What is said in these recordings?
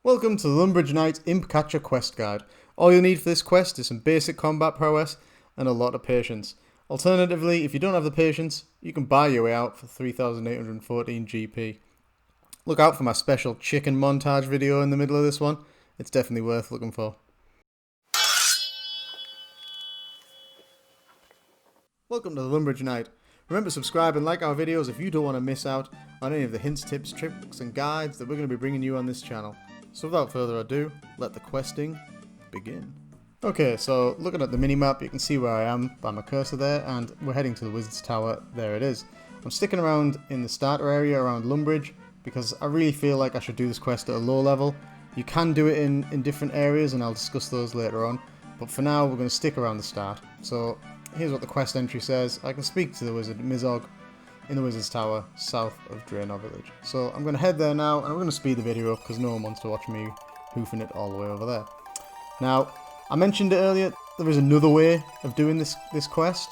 Welcome to the Lumbridge Knight Imp Catcher Quest Guide. All you'll need for this quest is some basic combat prowess and a lot of patience. Alternatively, if you don't have the patience, you can buy your way out for 3,814 GP. Look out for my special chicken montage video in the middle of this one. It's definitely worth looking for. Welcome to the Lumbridge Knight. Remember to subscribe and like our videos if you don't want to miss out on any of the hints, tips, tricks and guides that we're going to be bringing you on this channel. So without further ado, let the questing begin. Okay, so looking at the minimap, you can see where I am by my cursor there, and we're heading to the Wizard's Tower. There it is. I'm sticking around in the starter area around Lumbridge because I really feel like I should do this quest at a low level. You can do it in different areas, and I'll discuss those later on, but for now we're going to stick around the start. So here's what the quest entry says. I can speak to the wizard Mizog in the Wizard's Tower, south of Draenor Village. So I'm going to head there now, and I'm going to speed the video up because no one wants to watch me hoofing it all the way over there. Now, I mentioned it earlier, there is another way of doing this quest,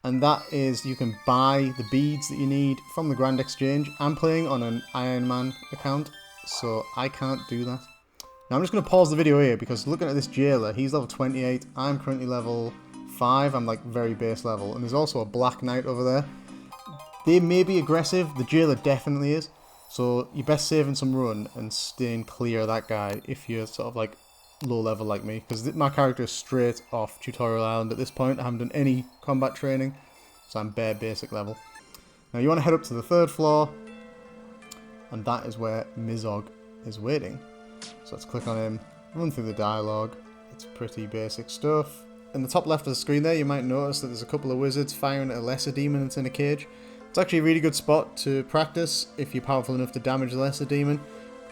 and that is you can buy the beads that you need from the Grand Exchange. I'm playing on an Iron Man account, so I can't do that. Now I'm just going to pause the video here because looking at this jailer, he's level 28, I'm currently level 5, I'm like very base level, and there's also a Black Knight over there. They may be aggressive, the jailer definitely is, so you're best saving some run and staying clear of that guy if you're sort of like low level like me, because my character is straight off Tutorial Island at this point. I haven't done any combat training, so I'm bare basic level. Now you want to head up to the 3rd floor, and that is where Mizog is waiting. So let's click on him, run through the dialogue. It's pretty basic stuff. In the top left of the screen there, you might notice that there's a couple of wizards firing at a lesser demon that's in a cage. It's actually a really good spot to practice if you're powerful enough to damage the lesser demon.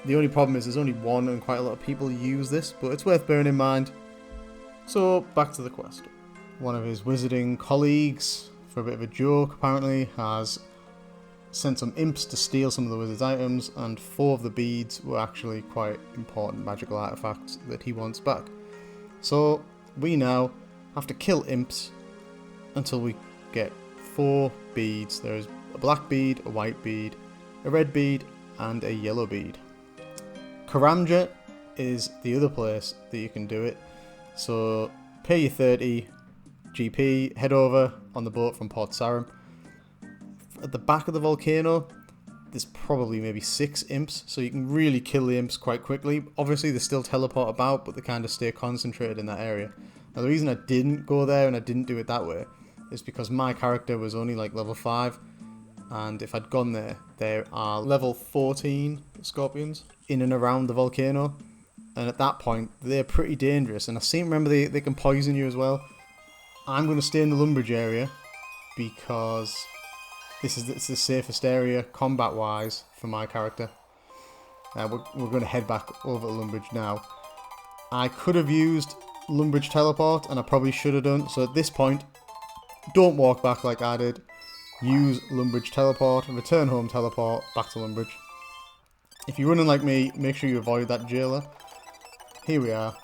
The only problem is there's only one and quite a lot of people use this, but it's worth bearing in mind. So back to the quest. One of his wizarding colleagues, for a bit of a joke apparently, has sent some imps to steal some of the wizard's items, and 4 of the beads were actually quite important magical artifacts that he wants back. So we now have to kill imps until we get 4 beads. There is a black bead, a white bead, a red bead, and a yellow bead. Karamja is the other place that you can do it. So pay your 30 GP, head over on the boat from Port Sarim. At the back of the volcano, there's probably maybe 6 imps, so you can really kill the imps quite quickly. Obviously they still teleport about, but they kind of stay concentrated in that area. Now the reason I didn't go there and I didn't do it that way is because my character was only like level 5, and if I'd gone there, there are level 14 scorpions in and around the volcano, and at that point they're pretty dangerous, and I seem to remember they can poison you as well. I'm going to stay in the Lumbridge area because it's the safest area combat wise for my character. We're going to head back over to Lumbridge now. I could have used Lumbridge teleport, and I probably should have done, so at this point don't walk back like I did. Use Lumbridge teleport, return home teleport, back to Lumbridge. If you're running like me, make sure you avoid that jailer. Here we are,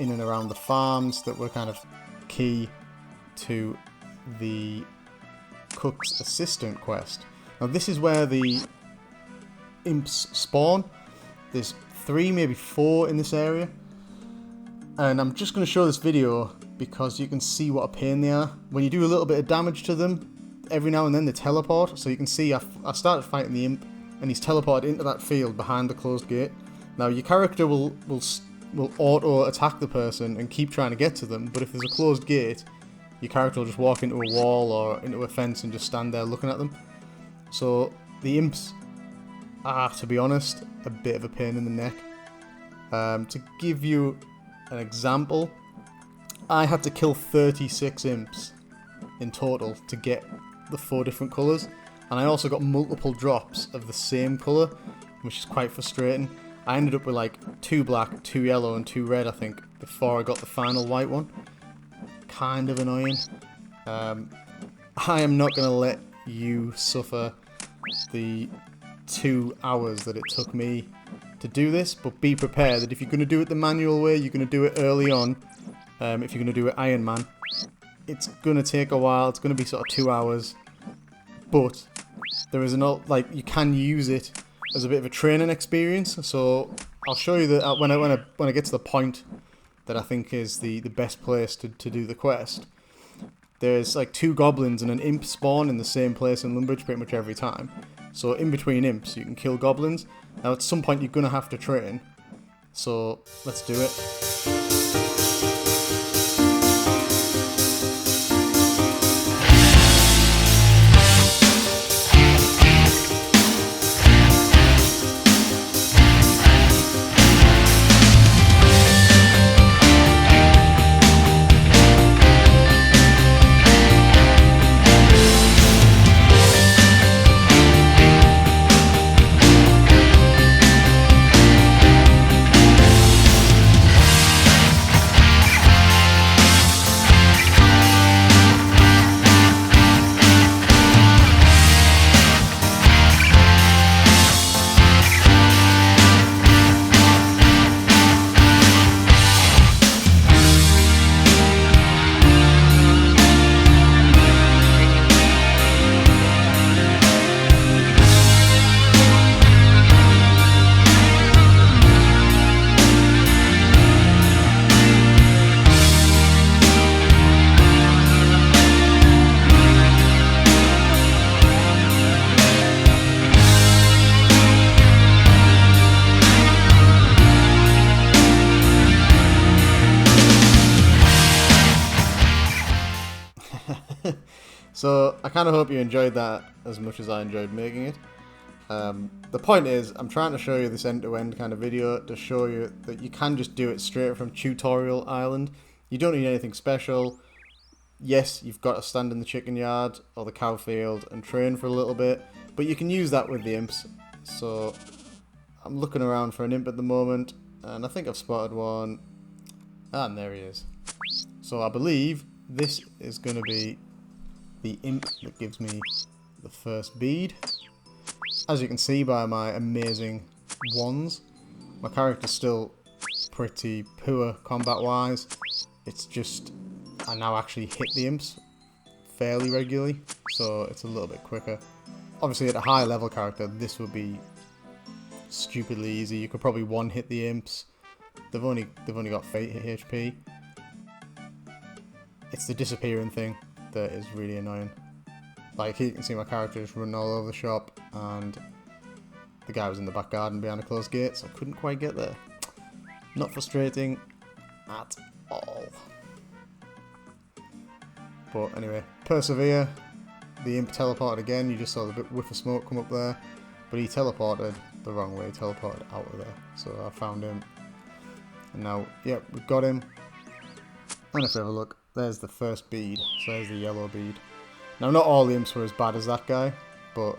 in and around the farms that were kind of key to the Cook's Assistant quest. Now this is where the imps spawn. There's 3, maybe 4 in this area. And I'm just going to show this video because you can see what a pain they are. When you do a little bit of damage to them, every now and then they teleport. So you can see I started fighting the imp, and he's teleported into that field behind the closed gate. Now your character will auto attack the person and keep trying to get to them, but if there's a closed gate, your character will just walk into a wall or into a fence and just stand there looking at them. So the imps are, to be honest, a bit of a pain in the neck. To give you an example, I had to kill 36 imps in total to get the 4 different colours, and I also got multiple drops of the same colour, which is quite frustrating. I ended up with like 2 black, 2 yellow and 2 red, I think, before I got the final white one. Kind of annoying. I am not going to let you suffer the 2 hours that it took me to do this, but be prepared that if you're going to do it the manual way, you're going to do it early on. If you're going to do it Iron Man, it's going to take a while. It's going to be sort of 2 hours, but there is you can use it as a bit of a training experience. So I'll show you that when I get to the point that I think is the best place to do the quest. There's like 2 goblins and an imp spawn in the same place in Lumbridge pretty much every time. So in between imps, you can kill goblins. Now at some point you're gonna have to train. So let's do it. So I kind of hope you enjoyed that as much as I enjoyed making it. The point is, I'm trying to show you this end-to-end kind of video to show you that you can just do it straight from Tutorial Island. You don't need anything special. Yes, you've got to stand in the chicken yard or the cow field and train for a little bit, but you can use that with the imps. So I'm looking around for an imp at the moment, and I think I've spotted one. And there he is. So I believe this is going to be the imp that gives me the first bead. As you can see by my amazing wands, my character's still pretty poor combat wise. It's just I now actually hit the imps fairly regularly, so it's a little bit quicker. Obviously at a high level character this would be stupidly easy. You could probably one hit the imps. They've only got fate hit HP. It's the disappearing thing that is really annoying. Like here you can see my character just running all over the shop, and the guy was in the back garden behind a closed gate, so I couldn't quite get there. Not frustrating at all. But anyway, persevere. The imp teleported again. You just saw the bit whiff of smoke come up there, but he teleported the wrong way. He teleported out of there. So I found him, and now, yep, we've got him. And if we have a look, there's the first bead. So there's the yellow bead. Now, not all the imps were as bad as that guy, but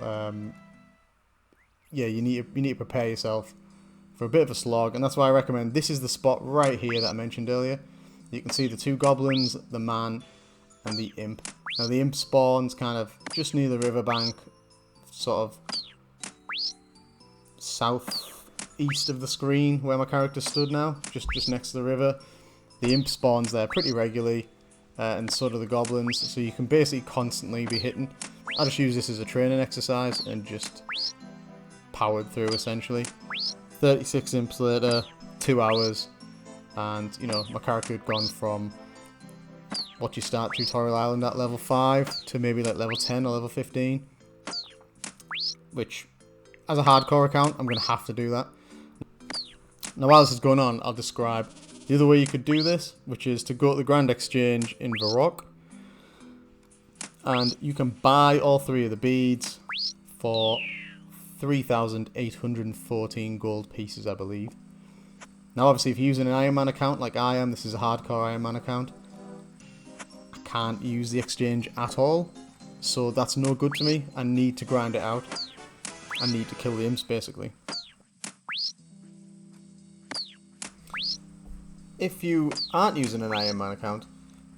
yeah, you need to prepare yourself for a bit of a slog, and that's why I recommend this is the spot right here that I mentioned earlier. You can see the 2 goblins, the man, and the imp. Now, the imp spawns kind of just near the riverbank, sort of southeast of the screen where my character stood now, just next to the river. The imp spawns there pretty regularly. And so do the goblins, so you can basically constantly be hitting. I just use this as a training exercise and just powered through essentially. 36 imps later, 2 hours, and you know, my character had gone from what you start Tutorial Island at level 5 to maybe like level 10 or level 15. Which, as a hardcore account, I'm going to have to do that. Now while this is going on, I'll describe the other way you could do this, which is to go to the Grand Exchange in Varrock, and you can buy all 3 of the beads for 3,814 gold pieces, I believe. Now obviously if you're using an Iron Man account like I am, this is a hardcore Iron Man account, I can't use the exchange at all, so that's no good to me. I need to grind it out. I need to kill the imps basically. If you aren't using an Iron Man account,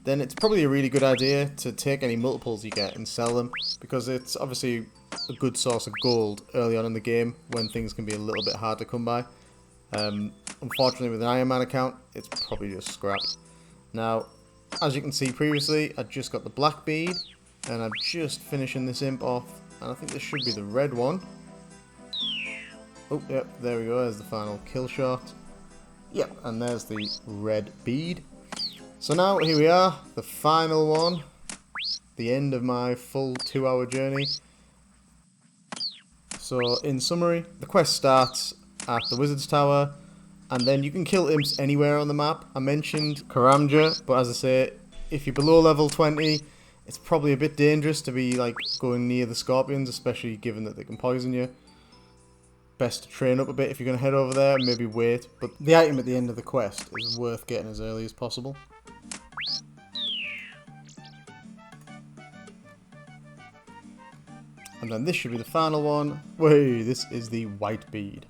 then it's probably a really good idea to take any multiples you get and sell them, because it's obviously a good source of gold early on in the game when things can be a little bit hard to come by. Unfortunately with an Iron Man account, it's probably just scrap. Now, as you can see previously, I just got the black bead, and I'm just finishing this imp off, and I think this should be the red one. Oh, yep, there we go. There's the final kill shot. Yep, and there's the red bead. So now, here we are, the final one. The end of my full 2-hour journey. So, in summary, the quest starts at the Wizard's Tower, and then you can kill imps anywhere on the map. I mentioned Karamja, but as I say, if you're below level 20, it's probably a bit dangerous to be like going near the scorpions, especially given that they can poison you. Best to train up a bit if you're going to head over there and maybe wait, but the item at the end of the quest is worth getting as early as possible. And then this should be the final one. Wait, this is the white bead.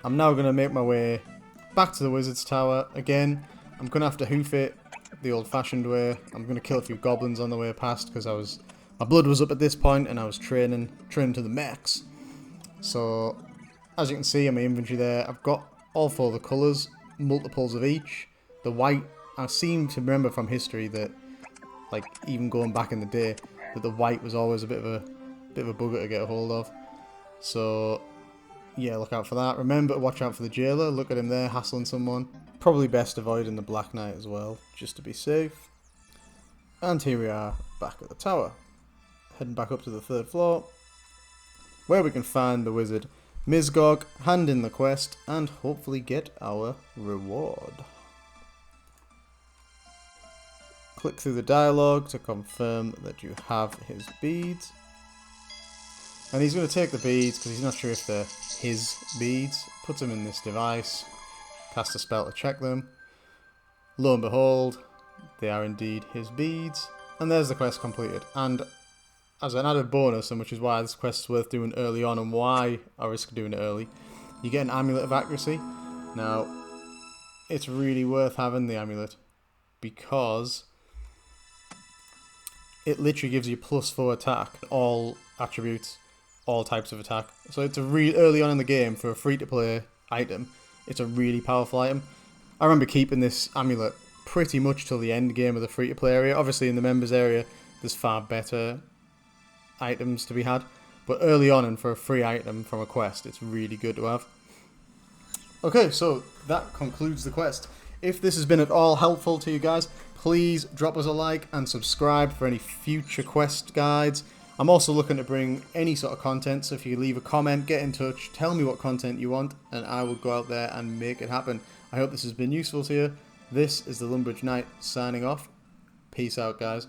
I'm now going to make my way back to the Wizard's Tower. Again, I'm going to have to hoof it the old-fashioned way. I'm going to kill a few goblins on the way past because my blood was up at this point and I was training to the max. So, as you can see in my inventory there, I've got all 4 of the colours, multiples of each. The white, I seem to remember from history that, like, even going back in the day, that the white was always a bit of a bugger to get a hold of. So, yeah, look out for that. Remember to watch out for the jailer. Look at him there, hassling someone. Probably best avoiding the Black Knight as well, just to be safe. And here we are, back at the tower. Heading back up to the 3rd floor, where we can find the wizard Mizgog, hand in the quest, and hopefully get our reward. Click through the dialogue to confirm that you have his beads. And he's going to take the beads because he's not sure if they're his beads. Puts them in this device, casts a spell to check them. Lo and behold, they are indeed his beads. And there's the quest completed. And as an added bonus, and which is why this quest is worth doing early on and why I risk doing it early, you get an Amulet of Accuracy. Now, it's really worth having the Amulet because it literally gives you +4 attack, all attributes, all types of attack. So it's a early on in the game for a free-to-play item. It's a really powerful item. I remember keeping this Amulet pretty much till the end game of the free-to-play area. Obviously in the members area there's far better items to be had, but early on and for a free item from a quest, it's really good to have. Okay, so that concludes the quest. If this has been at all helpful to you guys, please drop us a like and subscribe for any future quest guides. I'm also looking to bring any sort of content, so if you leave a comment, get in touch, tell me what content you want, and I will go out there and make it happen. I hope this has been useful to you. This is the Lumbridge Knight signing off. Peace out, guys.